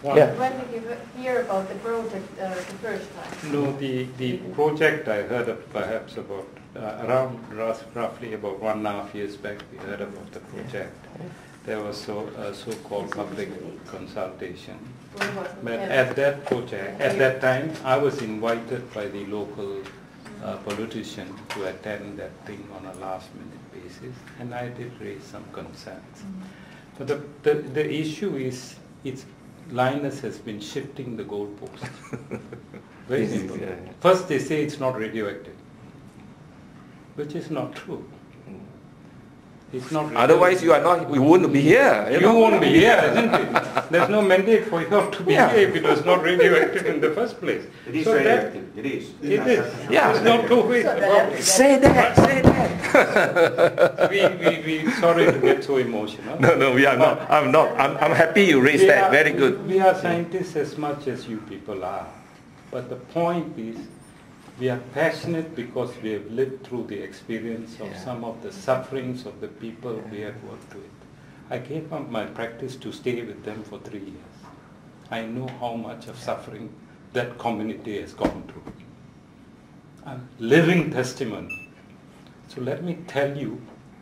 When did you hear about the project the first time? No, the project I heard of perhaps about roughly about 1.5 years back. We heard about the project. There was a so-called public consultation. But at that time, I was invited by the local politician to attend that thing on a last-minute basis, and I did raise some concerns. But the issue is, Lynas has been shifting the goalposts. Very simple. First they say it's not radioactive, which is not true. It's not otherwise we wouldn't be here. You won't be here, isn't it? There's no mandate for you to be here if it was not radioactive in the first place. It is radioactive. It is. It is. Yeah. There's no two ways about it. Say that. Say that. we sorry to get so emotional. No, we are not. I'm not. I'm happy you raised that. Very good. We are scientists as much as you people are. But the point is, we are passionate because we have lived through the experience of some of the sufferings of the people we have worked with. I gave up my practice to stay with them for 3 years. I know how much of suffering that community has gone through. I'm living testimony. So let me tell you,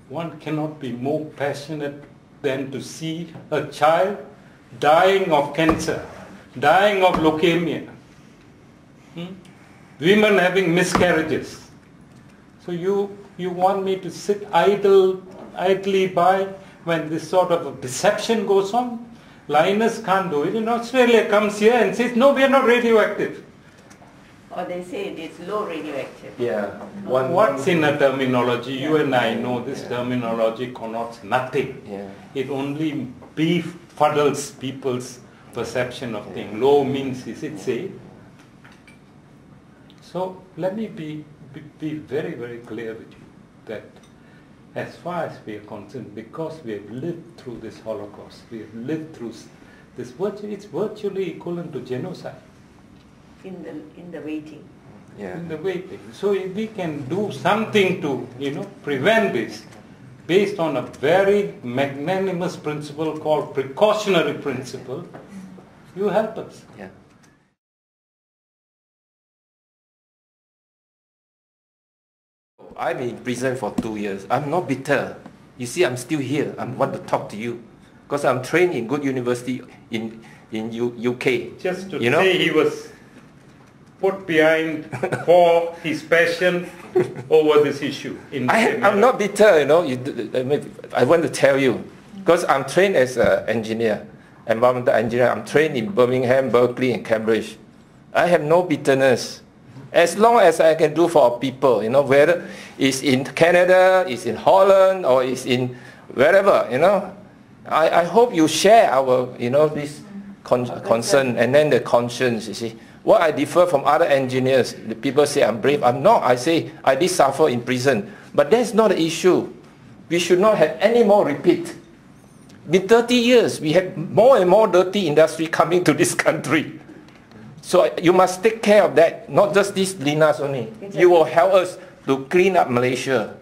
one cannot be more passionate than to see a child dying of cancer, dying of leukemia. Women having miscarriages. So you want me to sit idly by when this sort of a deception goes on? Lynas can't do it. In Australia comes here and says, no, we are not radioactive. Or they say it is low radioactive. Yeah. What's in a terminology? You and I know this terminology connotes nothing. Yeah. It only befuddles people's perception of things. Low means, is it safe? So let me be very, very clear with you that as far as we are concerned, because we have lived through this Holocaust, we have lived through this, it's virtually equivalent to genocide. In the waiting. Yeah. In the waiting. So if we can do something to, prevent this, based on a very magnanimous principle called precautionary principle, you help us. Yeah. I've been in prison for 2 years. I'm not bitter. You see, I'm still here. I want to talk to you because I'm trained in good university in UK. Just to say he was put behind for his passion over this issue. I'm not bitter, I want to tell you because I'm trained as an engineer, environmental engineer. I'm trained in Birmingham, Berkeley, and Cambridge. I have no bitterness. As long as I can do for people, whether it's in Canada, it's in Holland, or it's in wherever, I hope you share our, this concern and then the conscience, you see. What I differ from other engineers, the people say I'm brave. I'm not. I say I did suffer in prison. But that's not the issue. We should not have any more repeat. In 30 years, we have more and more dirty industry coming to this country. So you must take care of that, not just this Lynas only. Exactly. You will help us to clean up Malaysia.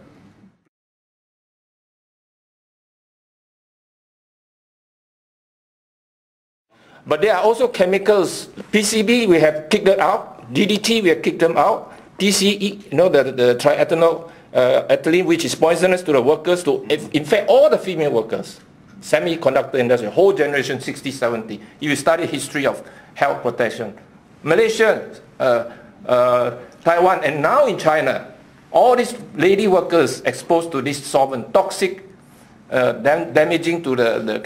But there are also chemicals. PCB, we have kicked it out. DDT, we have kicked them out. TCE, the triethanol ethylene, which is poisonous to the workers, to infect all the female workers. Semiconductor industry, whole generation, 60, 70. If you study history of health protection. Malaysia, Taiwan, and now in China, all these lady workers exposed to this solvent, toxic, damaging to the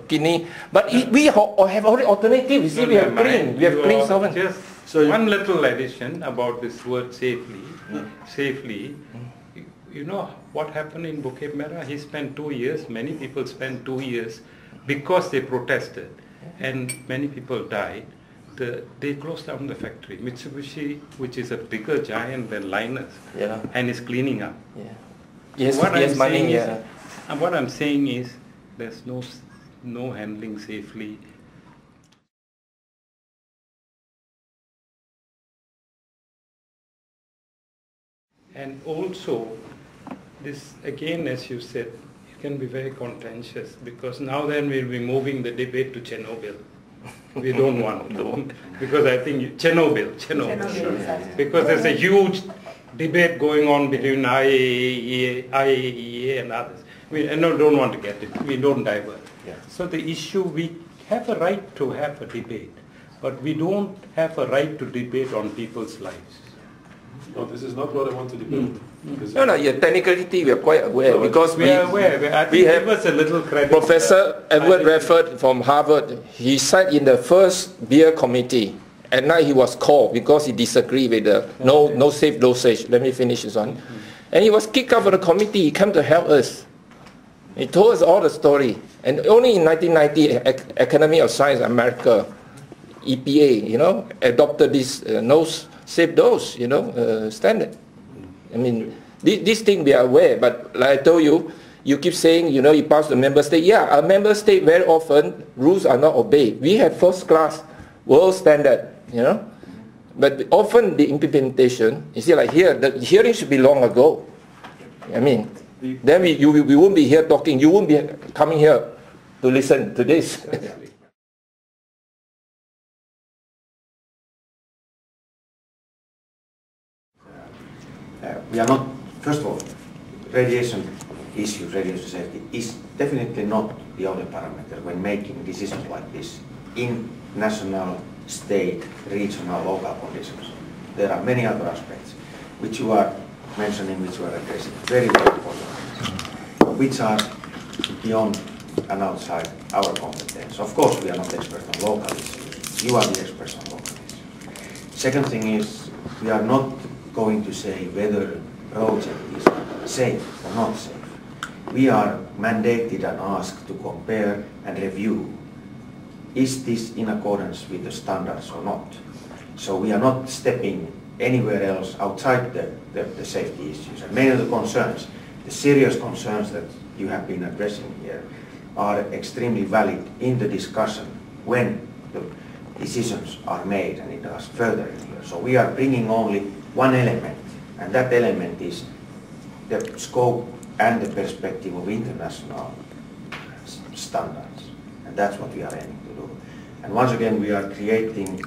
kidney. But we have already alternative. You see, we have clean solvent. So one little addition about this word safely. Safely. You know what happened in Bukit Merah? He spent 2 years. Many people spent 2 years because they protested, and many people died. They closed down the factory. Mitsubishi, which is a bigger giant than Lynas, and is cleaning up. Yes, what I'm saying is, there's no handling safely. And also, this again, as you said, can be very contentious because now then we'll be moving the debate to Chernobyl. We don't want to, because I think Chernobyl, because there's a huge debate going on between IAEA and others. We don't want to get it. We don't divert. Yeah. So the issue, we have a right to have a debate, but we don't have a right to debate on people's lives. No, this is not what I want to debate. No, yeah, technicality we are quite aware because We are aware. I think have give us a little credit. Professor Edward Rafford from Harvard. He sat in the first beer committee. At night he was called because he disagreed with the no safe dosage. Let me finish this one. And he was kicked out of the committee. He came to help us. He told us all the story. And only in 1990, Academy of Science America, EPA, adopted this no safe dose, standard. I mean, this thing we are aware, but like I told you, you keep saying, you pass the member state. Yeah, a member state very often rules are not obeyed. We have first class world standard, but often the implementation, you see, like here, the hearing should be long ago. I mean, then we won't be here talking. You won't be coming here to listen to this. We are not, first of all, radiation issue, radiation safety, is definitely not the only parameter when making decisions like this in national, state, regional, local conditions. There are many other aspects which you are mentioning, which you are addressing, very, very important, which are beyond and outside our competence. Of course, we are not experts on local issues. You are the experts on local issues. Second thing is, we are not going to say whether project is safe or not safe. We are mandated and asked to compare and review, is this in accordance with the standards or not? So we are not stepping anywhere else outside the safety issues. And many of the concerns, the serious concerns that you have been addressing here, are extremely valid in the discussion when the decisions are made and it goes further in here. So we are bringing only one element, and that element is the scope and the perspective of international standards. And that's what we are aiming to do. And once again, we are creating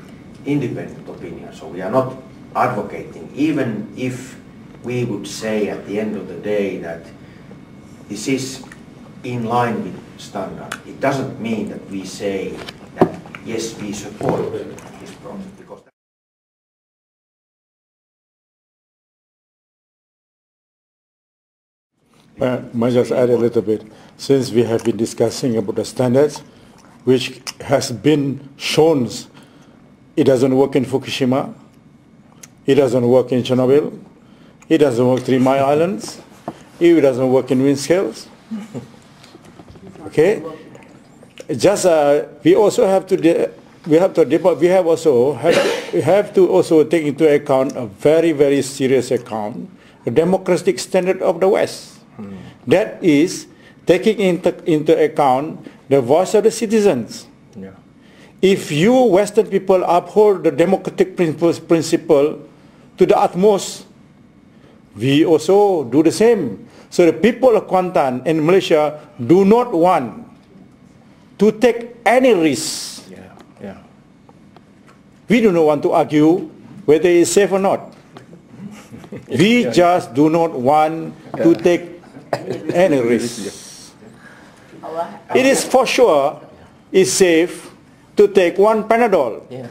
independent opinion. So we are not advocating, even if we would say at the end of the day that this is in line with standard. It doesn't mean that we say that yes, we support this project. Because might just add a little bit. Since we have been discussing about the standards, which has been shown it doesn't work in Fukushima, it doesn't work in Chernobyl, it doesn't work 3 Mile Islands, it doesn't work in wind scales. Okay, just we also have to we have to also take into account a very, very serious account, the democratic standard of the West. That is taking into account the voice of the citizens. Yeah. If you Western people uphold the democratic principle to the utmost, we also do the same. So the people of Kuantan and Malaysia do not want to take any risk. Yeah. Yeah. We do not want to argue whether it's safe or not. We just do not want to take any risk. It is for sure it's safe to take 1 Panadol. Yeah.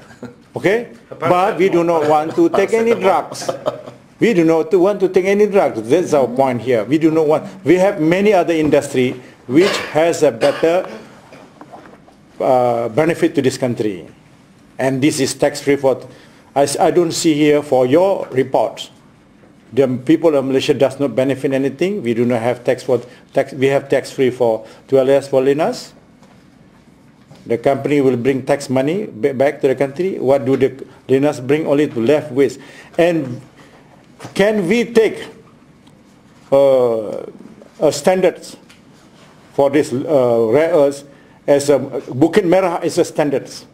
Okay? But we do not want to take any drugs. We do not want to take any drugs. That's our point here. We do not want. We have many other industry which has a better benefit to this country, and this is tax-free for. I don't see here for your reports. The people of Malaysia does not benefit anything. We do not have tax. We have tax-free for 12 years for Lynas. The company will bring tax money back to the country. What do the Lynas bring? Only to left waste. And can we take standards for this rare earths as a Bukit Merah is a standards?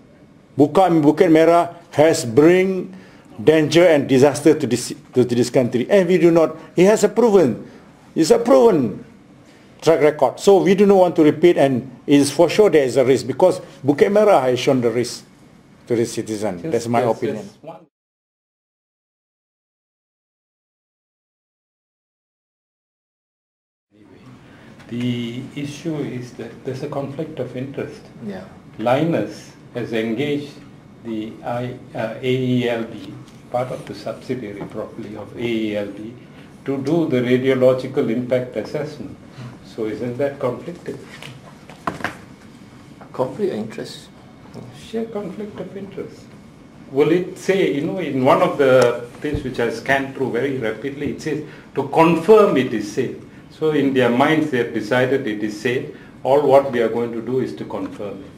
Bukit Merah has bring danger and disaster to this country, and we do not. He has a proven. It's a proven. track record. So we do not want to repeat, and it is for sure there is a risk because Bukit Merah has shown the risk to the citizen. That's my opinion. Just one. The issue is that there's a conflict of interest. Yeah. Lynas has engaged the AELB, part of the subsidiary properly of AELB, to do the radiological impact assessment. So isn't that conflicted? Conflict of interest. Sheer conflict of interest. Will it say, in one of the things which I scanned through very rapidly, it says to confirm it is safe. So in their minds they have decided it is safe. All what we are going to do is to confirm it.